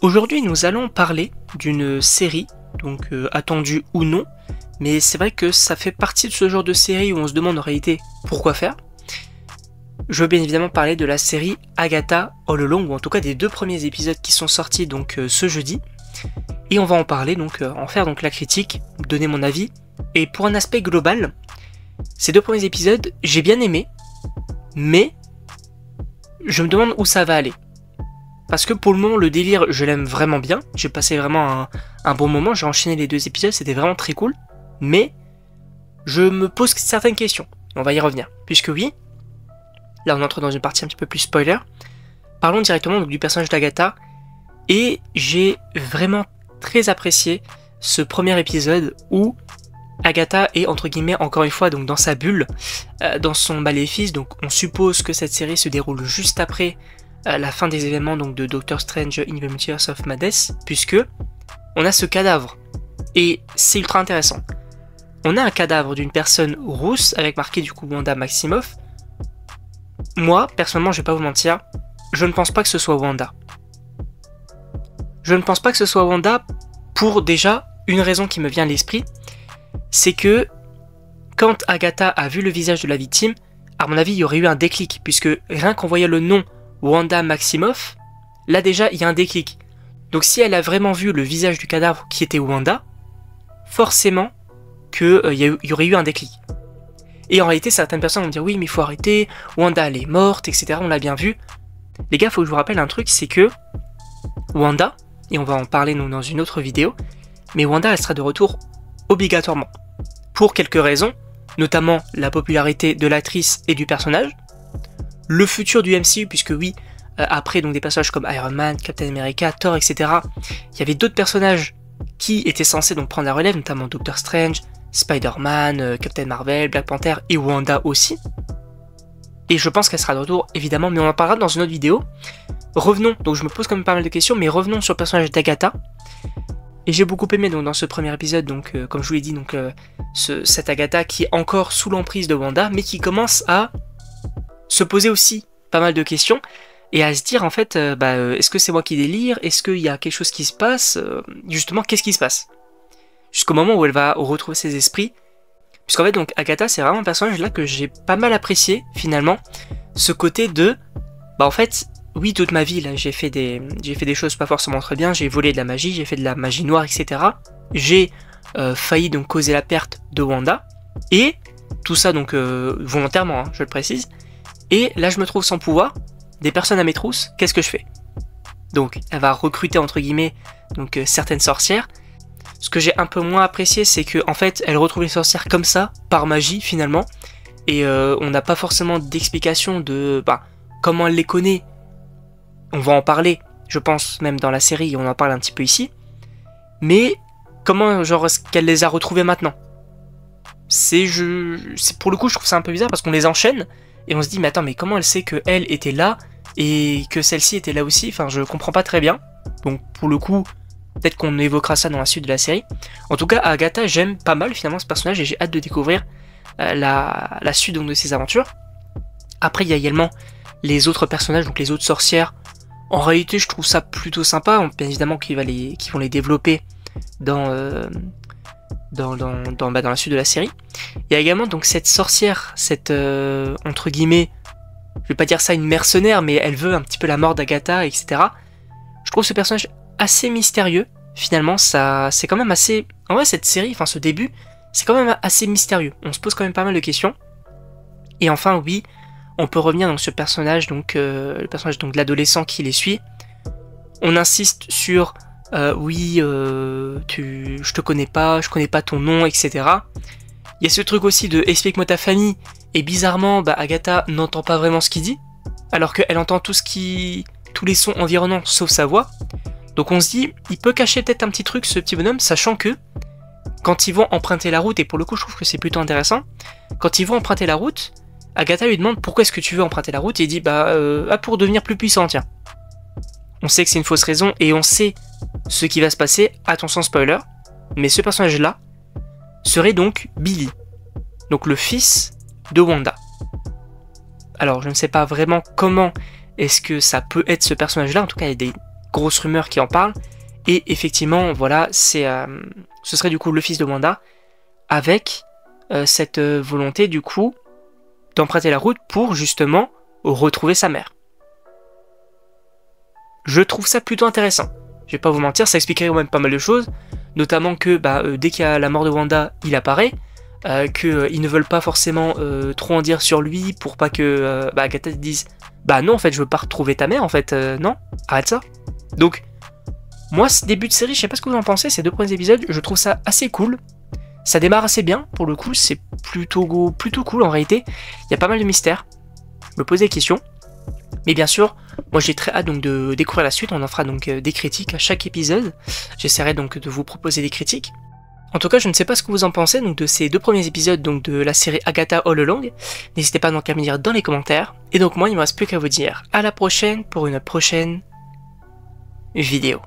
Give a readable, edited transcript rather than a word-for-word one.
Aujourd'hui, nous allons parler d'une série, donc attendue ou non, mais c'est vrai que ça fait partie de ce genre de série où on se demande en réalité pourquoi faire. Je veux bien évidemment parler de la série Agatha All Along, ou en tout cas des 2 premiers épisodes qui sont sortis donc ce jeudi. Et on va en parler, donc en faire donc la critique, donner mon avis. Et pour un aspect global, ces 2 premiers épisodes, j'ai bien aimé, mais je me demande où ça va aller. Parce que pour le moment, le délire, je l'aime vraiment bien. J'ai passé vraiment un bon moment. J'ai enchaîné les 2 épisodes, c'était vraiment très cool. Mais je me pose certaines questions. On va y revenir. Puisque oui, là on entre dans une partie un petit peu plus spoiler. Parlons directement donc, du personnage d'Agatha. Et j'ai vraiment très apprécié ce premier épisode où Agatha est entre guillemets encore une fois donc dans sa bulle, dans son maléfice. Donc on suppose que cette série se déroule juste après la fin des événements donc de Doctor Strange in the Multiverse of Madness, puisque on a ce cadavre et c'est ultra intéressant. On a un cadavre d'une personne rousse avec marqué du coup Wanda Maximoff. Moi personnellement, je vais pas vous mentir, je ne pense pas que ce soit Wanda. Je ne pense pas que ce soit Wanda pour déjà une raison qui me vient à l'esprit, c'est que quand Agatha a vu le visage de la victime, à mon avis il y aurait eu un déclic, puisque rien qu'en voyant le nom Wanda Maximoff, là déjà il y a un déclic. Donc si elle a vraiment vu le visage du cadavre qui était Wanda, forcément qu'il y aurait eu un déclic. Et en réalité certaines personnes vont dire oui mais il faut arrêter, Wanda elle est morte, etc. On l'a bien vu. Les gars, faut que je vous rappelle un truc, c'est que Wanda, et on va en parler nous, dans une autre vidéo, mais Wanda elle sera de retour obligatoirement. Pour quelques raisons, notamment la popularité de l'actrice et du personnage, le futur du MCU, puisque oui, après donc des personnages comme Iron Man, Captain America, Thor, etc., il y avait d'autres personnages qui étaient censés donc prendre la relève, notamment Doctor Strange, Spider-Man, Captain Marvel, Black Panther et Wanda aussi. Et je pense qu'elle sera de retour évidemment, mais on en parlera dans une autre vidéo. Revenons, donc je me pose quand même pas mal de questions, mais revenons sur le personnage d'Agatha. Et j'ai beaucoup aimé donc, dans ce premier épisode, donc comme je vous l'ai dit, donc cette Agatha qui est encore sous l'emprise de Wanda, mais qui commence à se poser aussi pas mal de questions et à se dire en fait est-ce que c'est moi qui délire, est-ce qu'il y a quelque chose qui se passe, justement qu'est-ce qui se passe, jusqu'au moment où elle va retrouver ses esprits, puisqu'en fait donc Agatha c'est vraiment un personnage là que j'ai pas mal apprécié finalement, ce côté de en fait oui toute ma vie là j'ai fait des choses pas forcément très bien, j'ai volé de la magie, j'ai fait de la magie noire, etc. J'ai failli donc causer la perte de Wanda, et tout ça donc volontairement, je le précise. Et là je me trouve sans pouvoir, des personnes à mes trousses, qu'est-ce que je fais? Donc elle va recruter entre guillemets donc certaines sorcières. Ce que j'ai un peu moins apprécié, c'est que en fait elle retrouve les sorcières comme ça, par magie finalement, et on n'a pas forcément d'explication de comment elle les connaît. On va en parler, je pense même dans la série, on en parle un petit peu ici. Mais comment genre est-ce qu'elle les a retrouvées maintenant? C'est pour le coup je trouve ça un peu bizarre parce qu'on les enchaîne. Et on se dit, mais attends, mais comment elle sait que elle était là et que celle-ci était là aussi? Enfin, je comprends pas très bien. Donc, pour le coup, peut-être qu'on évoquera ça dans la suite de la série. En tout cas, Agatha, j'aime pas mal finalement ce personnage et j'ai hâte de découvrir la suite donc, de ses aventures. Après, il y a également les autres personnages, donc les autres sorcières. En réalité, je trouve ça plutôt sympa. Bien évidemment, qu'ils vont les développer dans la suite de la série. Il y a également donc cette sorcière, cette entre guillemets, je vais pas dire ça une mercenaire, mais elle veut un petit peu la mort d'Agatha, etc. Je trouve ce personnage assez mystérieux. Finalement, ça, c'est quand même assez. En vrai, cette série, enfin ce début, c'est quand même assez mystérieux. On se pose quand même pas mal de questions. Et enfin, oui, on peut revenir donc sur le personnage, donc le personnage donc de l'adolescent qui les suit. On insiste sur oui, je te connais pas, je connais pas ton nom, etc. Il y a ce truc aussi de explique-moi ta famille, et bizarrement, Agatha n'entend pas vraiment ce qu'il dit, alors qu'elle entend tous les sons environnants sauf sa voix. Donc on se dit, il peut cacher peut-être un petit truc ce petit bonhomme, sachant que quand ils vont emprunter la route, et pour le coup je trouve que c'est plutôt intéressant, quand ils vont emprunter la route, Agatha lui demande pourquoi est-ce que tu veux emprunter la route, et il dit pour devenir plus puissant, tiens. On sait que c'est une fausse raison, et on sait ce qui va se passer, attention spoiler, mais ce personnage-là serait donc Billy, donc le fils de Wanda. Alors je ne sais pas vraiment comment est-ce que ça peut être ce personnage-là, en tout cas il y a grosse rumeur qui en parle. Et effectivement, voilà, ce serait du coup le fils de Wanda, avec cette volonté du coup d'emprunter la route pour justement retrouver sa mère. Je trouve ça plutôt intéressant. Je vais pas vous mentir, ça expliquerait quand même pas mal de choses, notamment que dès qu'il y a la mort de Wanda, il apparaît, qu'ils ne veulent pas forcément trop en dire sur lui pour pas que Agatha dise non en fait je veux pas retrouver ta mère en fait, non, arrête ça. Donc moi ce début de série, je sais pas ce que vous en pensez, ces 2 premiers épisodes, je trouve ça assez cool. Ça démarre assez bien, pour le coup, c'est plutôt cool en réalité. Il y a pas mal de mystères. Je me pose des questions. Mais bien sûr, moi j'ai très hâte donc de découvrir la suite. On en fera donc des critiques à chaque épisode. J'essaierai donc de vous proposer des critiques. En tout cas, je ne sais pas ce que vous en pensez donc de ces 2 premiers épisodes donc de la série Agatha All Along. N'hésitez pas donc à me dire dans les commentaires. Et donc moi, il ne me reste plus qu'à vous dire à la prochaine pour une prochaine vidéo.